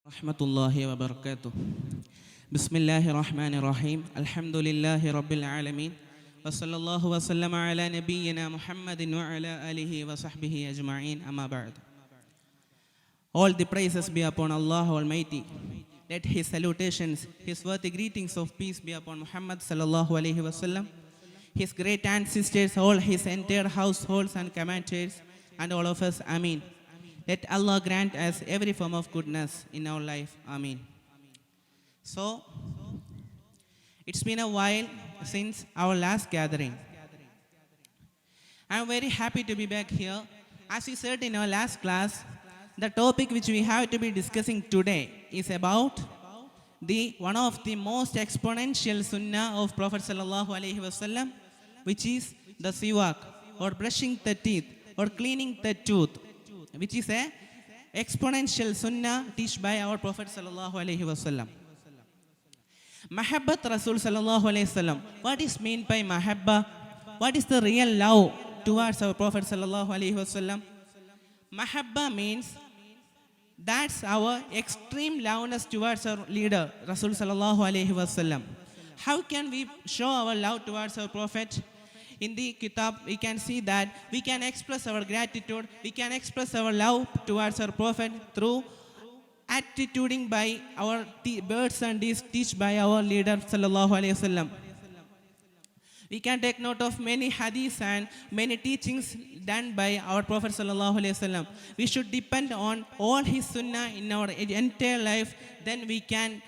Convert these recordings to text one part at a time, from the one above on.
Rahmatullahi wa barakatuh. Bismillahir Rahmanir Rahim. Alhamdulillahi Rabbil Alameen. Wa sallallahu wa sallama ala nabiyyina Muhammadin wa ala alihi wa sahbihi ajma'in. Amma ba'd. All the praises be upon Allah Almighty. Let His salutations, His worthy greetings of peace be upon Muhammad sallallahu alaihi wasallam, His great ancestors, all His entire households and commanders, and all of us. Ameen. Let Allah grant us every form of goodness in our life. Ameen. So, it's been a while since our last gathering. I am very happy to be back here. As we said in our last class, the topic which we have to be discussing today is about one of the most exponential sunnah of Prophet sallallahu alaihi wasallam, which is the siwak, or brushing the teeth, or cleaning the tooth, which is a exponential sunnah taught by our Prophet sallallahu alaihi wasallam. Mahabbat Rasul sallallahu alaihi wasallam. What is meant by mahabba? What is the real love towards our Prophet sallallahu alaihi wasallam? Mahabba means that's our extreme loveness towards our leader Rasul sallallahu alaihi wasallam. How can we show our love towards our Prophet? In the kitab, we can see that we can express our gratitude, we can express our love towards our Prophet through attituding by our words and deeds taught by our leader sallallahu alaihi wasallam. We can take note of many hadiths and many teachings done by our Prophet sallallahu alaihi wasallam. We should depend on all his sunnah in our entire life, then we can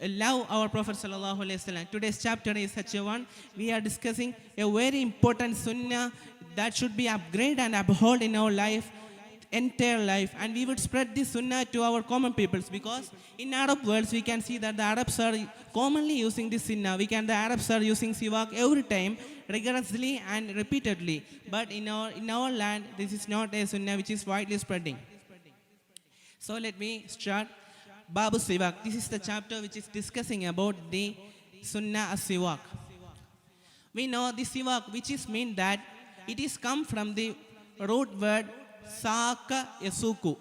love our Prophet sallallahu alaihi wasallam. Today's chapter is such a one. We are discussing a very important sunnah that should be upgraded and upheld in our life, entire life, and we would spread this sunnah to our common peoples, because in Arab worlds we can see that the Arabs are commonly using this sunnah. The Arabs are using siwak every time, rigorously and repeatedly. But in our land, this is not a sunnah which is widely spreading. So let me start. Babu Siwak. This is the chapter which is discussing about the Sunnah as-Siwak. We know the Siwak, which is mean that it is come from the root word Saka Yasuku.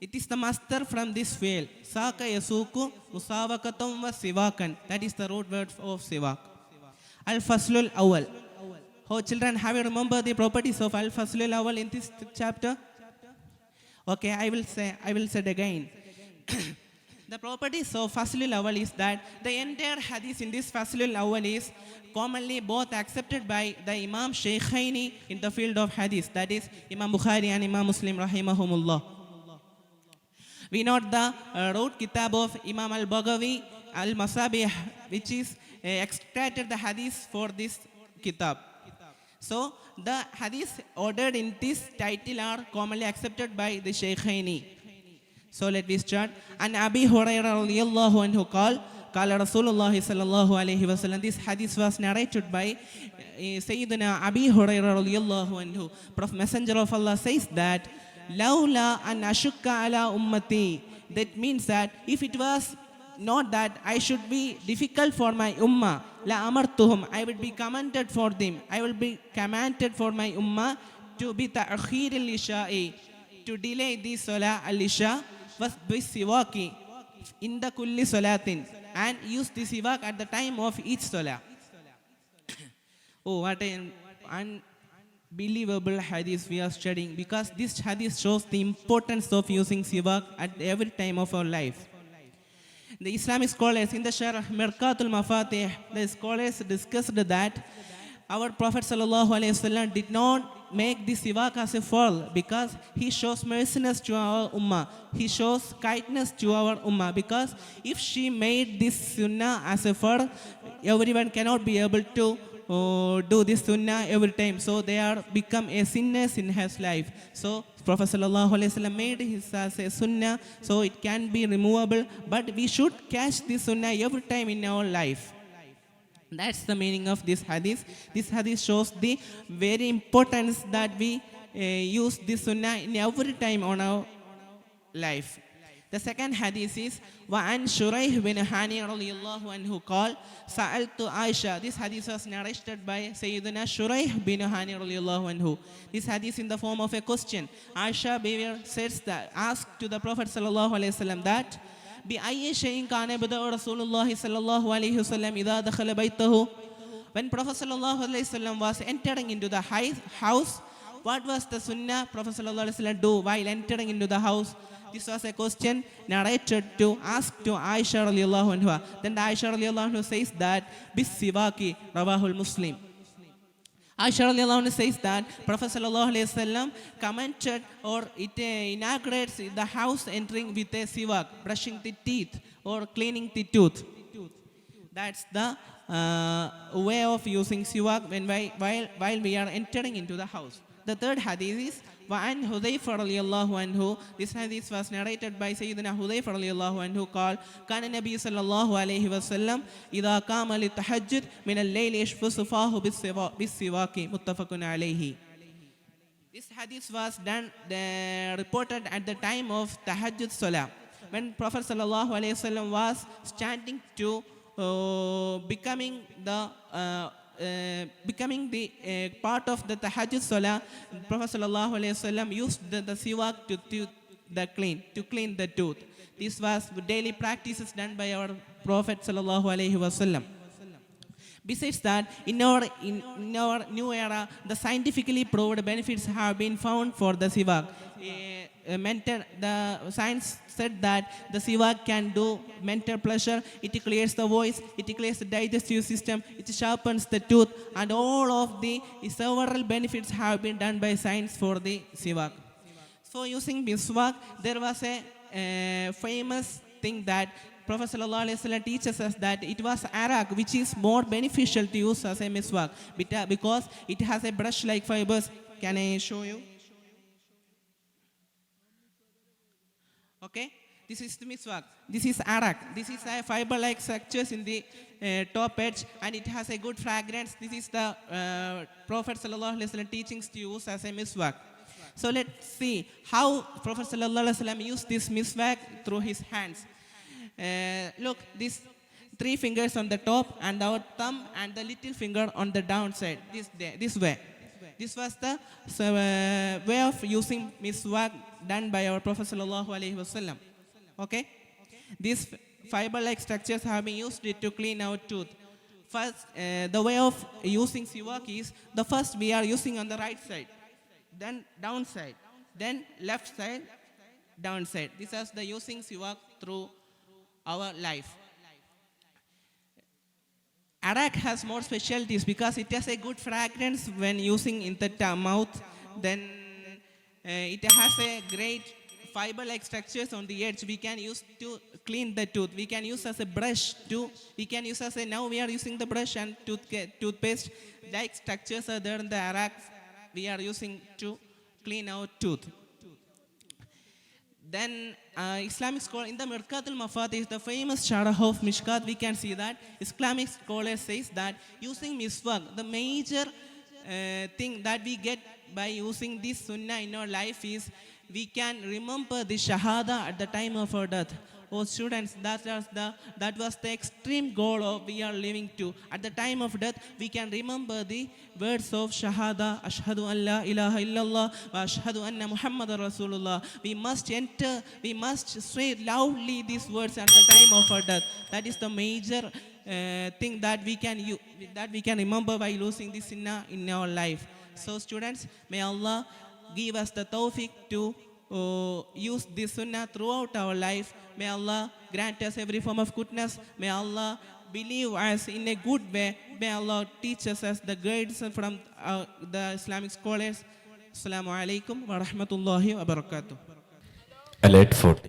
It is the master from this field. Saka Yasuku Musawakatum wa Siwakan. That is the root word of Siwak. Al-Faslul Awal. Oh children, have you remember the properties of Al-Faslul Awal in this chapter? Okay, I will say it again. The properties of Faslul Awal is that the entire hadith in this Faslul Awal is commonly both accepted by the Imam Shaykhaini in the field of hadith, that is Imam Bukhari and Imam Muslim rahimahumullah. We note the wrote kitab of Imam al-Baghawi al-Masabih, which is extracted the hadith for this kitab. So the hadith ordered in this title are commonly accepted by the Shaykhaini. So let me start. And Abi Hurairah radiyallahu anhu qala Rasulullah sallallahu alaihi wasallam. This hadith was narrated by Sayyidina Abi Hurairah radiyallahu anhu. Prophet Messenger of Allah says that Laula an ashukka ala ummati. That means that if it was not that I should be difficult for my ummah, la amartuhum, I would be commanded for them. I will be commanded for my ummah to be ta'khir al-isha'i, to delay the salah al-isha was by siwaki in the kulli salatin, and use the siwak at the time of each salah. Oh, what an unbelievable hadith we are studying, because this hadith shows the importance of using siwak at every time of our life. The Islamic scholars in the Sharh Mirqatul Mafatih, the scholars discussed that our Prophet sallallahu alaihi wasallam did not make this siwak as a fall, because he shows merciness to our ummah. He shows kindness to our ummah, because if she made this sunnah as a fall, everyone cannot be able to do this sunnah every time. So they are become a sinners in his life. So Prophet sallallahu alaihi wasallam made his as a sunnah, so it can be removable, but we should catch this sunnah every time in our life. That's the meaning of this hadith. This hadith shows the very importance that we use this sunnah in every time on our life. The second hadith is وَعَنْ شُرَيْحْ بِنْ هَانِي رَضِيَ اللَّهُ عَنْهُ قال سَأَلْتُ عَائِشَةَ. This hadith was narrated by Sayyidina Shurayh bin Hani رضي الله عنه. This hadith in the form of a question. Aisha Beaver says that, asked to the Prophet sallallahu alaihi wasallam that بِأَيِّ شَيْءٍ كَانَ يَبْدَأُ رَسُولُ اللَّهِ صلى الله عليه وسلم إذا دخل بيته. When Prophet sallallahu alaihi wasallam was entering into the house, what was the sunnah Prophet sallallahu alaihi wasallam do while entering into the house? This was a question narrated to ask to Aisha radiallahu anha. Then the Aisha radiallahu anha says that bis siwaki rawahul Muslim. Aisha radiallahu anha says that Prophet sallallahu alaihi wasallam commented or it inaugurates the house entering with a siwak, brushing the teeth or cleaning the tooth. That's the way of using siwak while we are entering into the house. The third hadith is وَعَنْ حُذَيْفَ رَضِيَ اللَّهُ عَنْهُ. This hadith was narrated by Sayyidina Hudayfa رضي الله عنه قال كان النبي صلى الله عليه وسلم إذا قام للتهجد من الليل يشفص فاه بالسواك متفق عليه. This hadith was reported at the time of Tahajjud Salah. When Prophet sallallahu alaihi wasallam was standing to becoming the part of the Tahajjud Salah, Prophet sallallahu alaihi wasallam used the siwak to clean the tooth. This was daily practices done by our Prophet sallallahu alaihi wasallam. Besides that, in our new era, the scientifically proved benefits have been found for the siwak. The science said that the siwak can do mental pleasure, it clears the voice, it clears the digestive system, it sharpens the tooth, and all of the several benefits have been done by science for the siwak. So using miswak, there was a famous thing that Prophet sallallahu alaihi wasallam teaches us that it was arak which is more beneficial to use as a miswak because it has a brush-like fibers. Can I show you? Okay, this is the miswak. This is arak. This is a fiber-like structures in the top edge, and it has a good fragrance. This is the Prophet sallallahu alaihi wasallam teachings to use as a miswak. So let's see how Prophet sallallahu alaihi wasallam used this miswak through his hands. Look, these 3 fingers on the top and our thumb and the little finger on the downside. This way. This was the way of using miswak done by our Prophet sallallahu alaihi wasallam. Okay? These fiber-like structures have been used to clean our tooth. First, the way of using siwak is the first we are using on the right side, then downside, then left side, downside. This is the using siwak through our life. Arak has more specialties because it has a good fragrance when using in the mouth. Then it has a great fiber-like structures on the edge. We can use to clean the tooth. We can use as a brush too. Now we are using the brush and toothpaste. Like structures are there in the arak. We are using to clean our tooth. Then Islamic scholar in the Mirqat al-Mafatih, the famous Sharh of Mishkat, we can see that Islamic scholar says that using miswak, the major thing that we get by using this sunnah in our life is we can remember the shahada at the time of our death. Oh students, that was the extreme goal of we are living to. At the time of death, we can remember the words of shahada, ashhadu an la ilaha illallah wa ashhadu anna Muhammadar Rasulullah. We must say loudly these words at the time of our death. That is the major thing that we can remember by using this sunnah in our life. So students, may Allah give us the tawfiq to use this sunnah throughout our life. May Allah grant us every form of goodness. May Allah believe us in a good way. May Allah teach us the guidance from the Islamic scholars. Assalamu alaikum wa rahmatullahi wa barakatuh. Alert 40.